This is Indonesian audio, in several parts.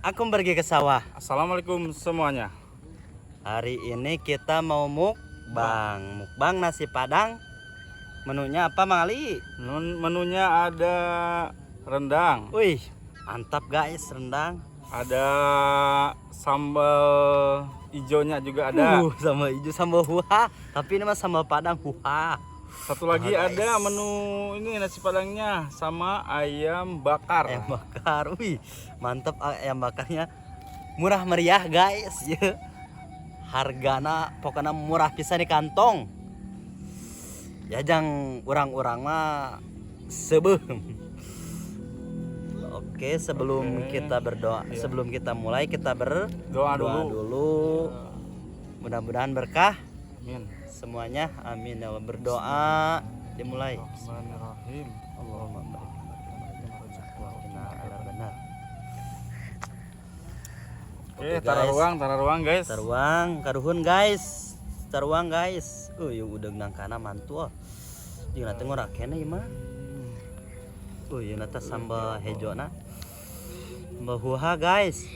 aku pergi ke sawah. Assalamualaikum semuanya. Hari ini kita mau mukbang. Mukbang nasi padang. Menunya apa, Mang Ali? Menunya ada rendang, Wih, mantap guys, rendang. ada sambal hijaunya juga ada. Sambal hijau, sambal huha. Tapi ini mah sambal padang huha. Satu lagi Wah, guys. ada menu ini nasi padangnya sama ayam bakar. Ayam bakar. Wih, mantap ayam bakarnya. Murah meriah guys. Ya. Hargana pokoknya murah pisan di kantong. Jajang orang-orang mah sebeuh. Oke, sebelum kita berdoa, sebelum kita mulai kita berdoa dulu. Mudah-mudahan berkah Amin. semuanya. Amin ya Allah. Berdoa dimulai. Bismillahirrahmanirrahim. Allahumma barik benar. Oke, taruh ruang guys. Taruang, karuhun guys. Taruang guys. Yuk udah nangkana mantu. Jeung teh ngora kene ieu mah. Ieu nata sambal hejona. Sambal huha guys.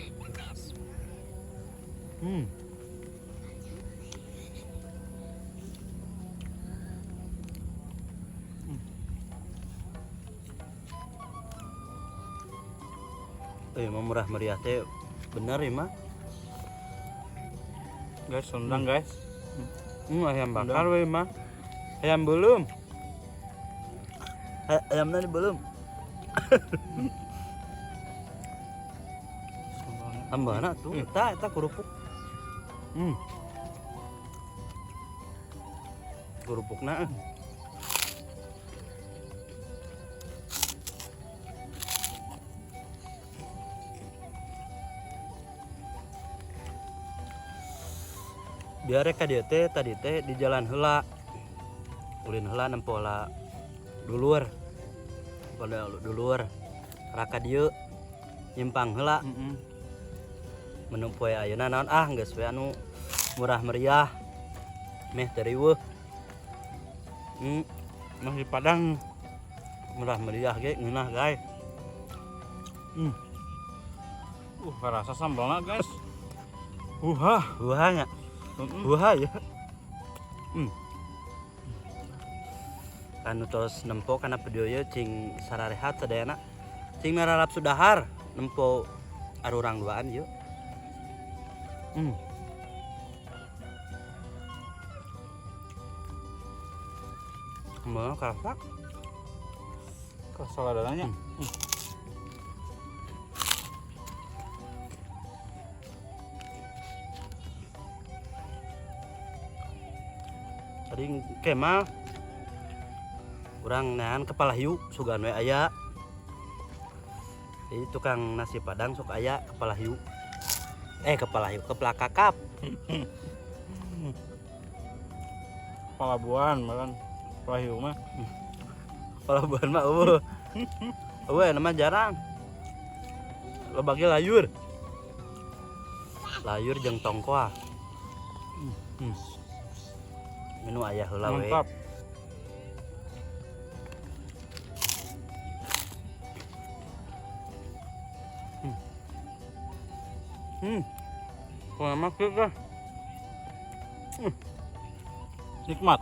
Emang murah meriah teh bener ya mah. Guys, rendang guys. Ayam bakar we mah. Ayam belum. Ayam tadi belum. Tambahna tuh eta kerupuk. Kerupukna. Biar ka dieu teh tadi teh di jalan heula. Ulin heula nempola dulur. Pada dulur. Raka dieu nyimpang heula. Menumpoe ayeuna naon geus we anu murah meriah. Meh tariweuh. Nasi padang murah meriah ge ngeunah guys. Rasa sambalnya guys. Huha nya. Huha ya. Anu tos nempo kana video ieu cing sararehat sadayana. Cing merarap sudahar nempo arurang duaan ieu. Mau kasak? Kerasa ladanya. Tadi kemah urang nean kepala hiu sugan we aya. Jadi tukang nasi padang sok aya kepala hiu. Kepala kakap. Palabuhan makan kepala hiu mah. Palabuhan mah nama jarang. Lo bagi layur. Layur jeung tongkoa. Menu ayah heula we. Mantap. Enak juga. Nikmat.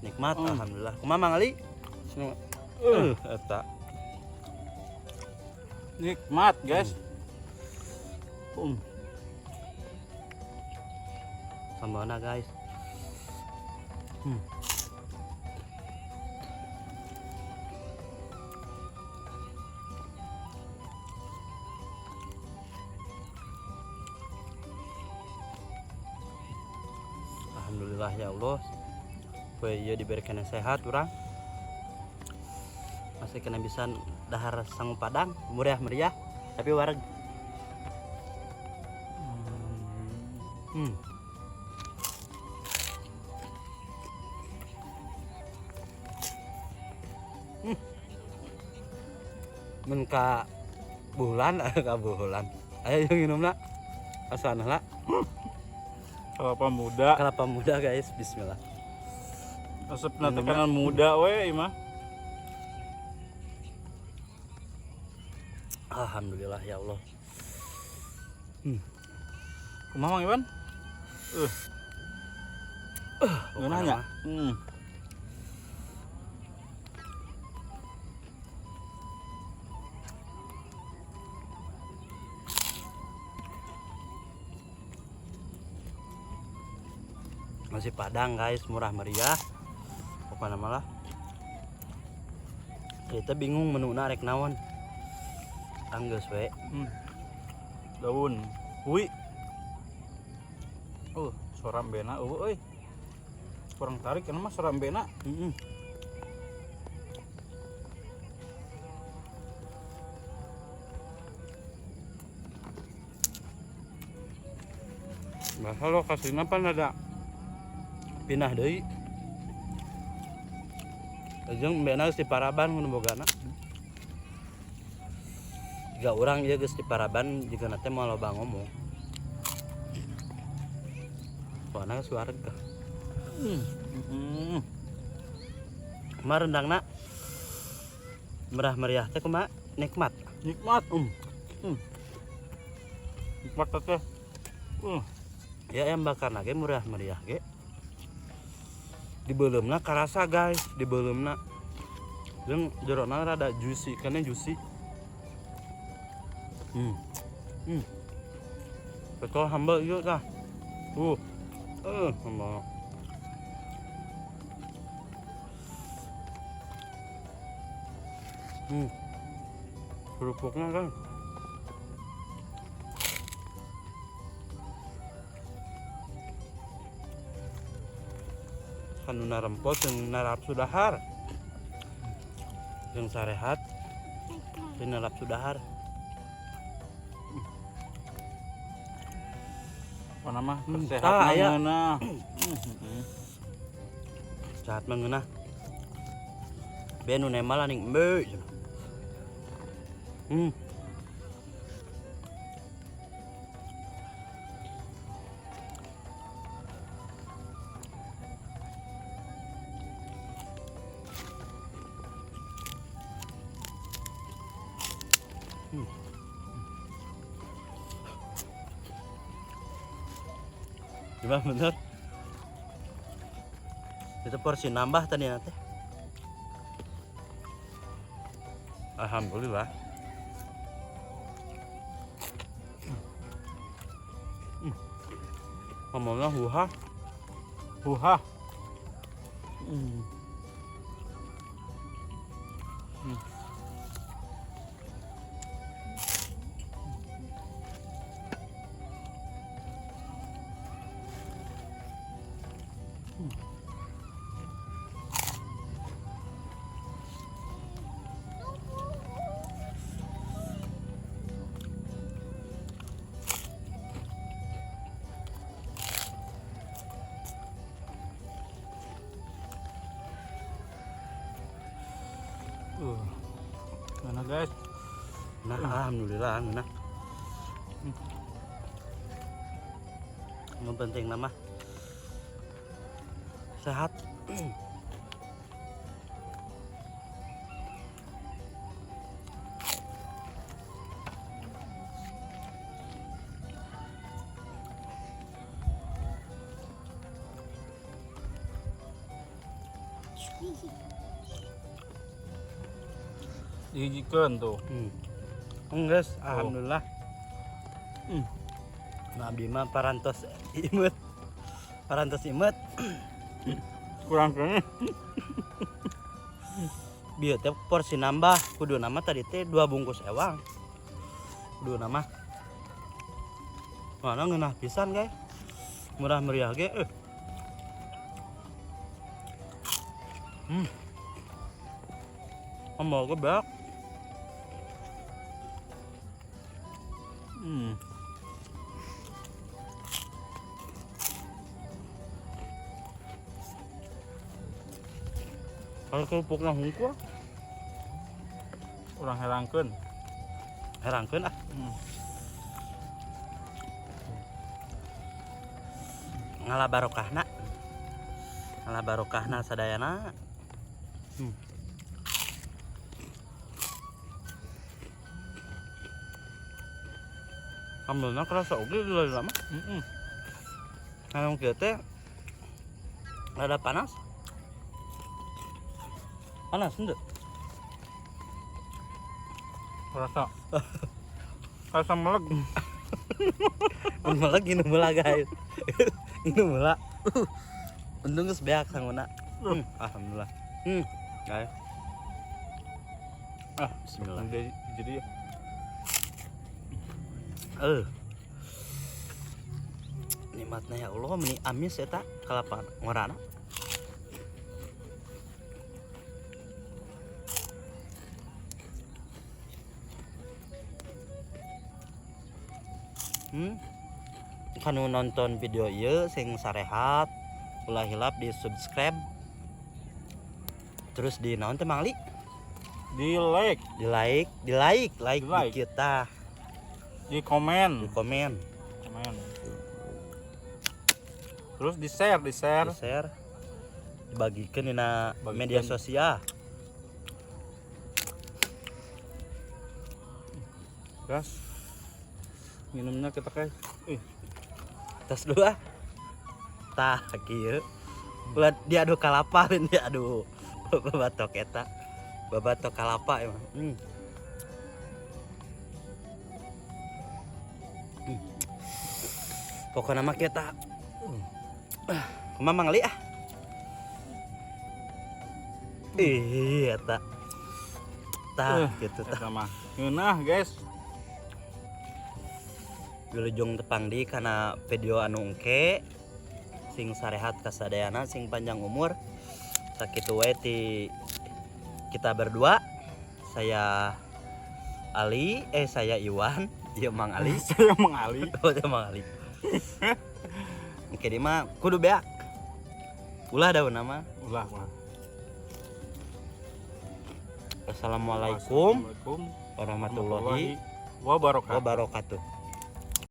Nikmat. Alhamdulillah. Kumaha Mang Ali? Eta. Nikmat guys. Sambalna guys. Alhamdulillah ya Allah. Poe ieu diberikan sehat urang. Masih kena bisa dahar sangu padang, meriah meriah tapi wareg. Men ka bulan ka bulan. Ayo minumna. Asana lah. Kelapa muda guys, bismillah. Resepna tekanan muda we imah. Alhamdulillah ya Allah. Kumaha Mang Iwan? Ngeunahnya. Nasi Padang guys, murah meriah. Pokoknya malah kita bingung menu narek naon. Anggeus we. Daun hui. Sorambena euy. Kurang tarik kan mah sorambena. Bahasa lokasinya pan ada pinah deui. Jeung mbena geus di Paraban mun bogana. Jika orang ieu geus di Paraban jika nanti mau loba ngomong. Soalnya geus warga. Marendangna merah meriah teh kumaha? Nikmat. Nikmat. Nikmat teh. Ya ayam bakar ge murah meriah ge. Di beuleumna karasa guys, di beuleumna. Jeung jerona rada juicy, kana juicy. Betul hamba ieu tah. Hamba. Kerupuknya kan. Kanu narempot jeung narapsu dahar. Jeung sarehat jeung narapsu dahar. Apa nama? Sehat mangeunah. Sehat mangeunah. Be nu nemal aning embe. Gimana bener? Itu porsi nambah tadi nanti. Alhamdulillah. Ngomongnya huha. Mana guys? Nah, alhamdulillah nah. Yang penting nama sehat. Dihijikeun tuh. Guys, alhamdulillah. Nah, abdi mah parantos imut. Kurang kene. Bieu teh porsi nambah, kudu nama tadi teh 2 bungkus ewang. Kudu nama. Mana ngeunah pisan guys. Murah meriah ge. Mau ke bak. Kalau kerupuknya hungkul, Urang herangkeun. herangkeun ah. Ngalah barokahna sadayana. Sambelna kerasa oge lila mah. Anu kieu teh rada panas. Panas henteu? Rasa. Rasa meleg. Melag ini meula guys. Ini meula. Untung geus beak sangguna. Alhamdulillah. Guys. Bismillah. Jadi ya. Nikmatna ya Allah meni amis eta kalapa ngorana. Kanu nonton video ieu sing sarehat ulah hilap di subscribe terus di naon teh Mang Li? Di like, Di like di kita, di komen. komen. Terus di share. Dibagikan dina media sosial. Gas. Minumnya kita kayak Tas dulu ah. Tah kieu. Ulah diadu kalapa diadu. Babatok eta. Babatok kalapa emang. Pokokna mah kita kumaha Mang Li ah. Eta. Tah gitu tah. Eta mah. Ngeunah guys. Wilujeng tepang di karena video anu engke sing sarehat kasadayana sing panjang umur sakitu we ti kita berdua. Saya Ali saya Iwan ieu Mang Ali. Saya Mang Ali. Oh saya Mang Ali. Oke di mah kudu beak. Ulah daun nama. Ulah. Assalamualaikum warahmatullahi wabarakatuh.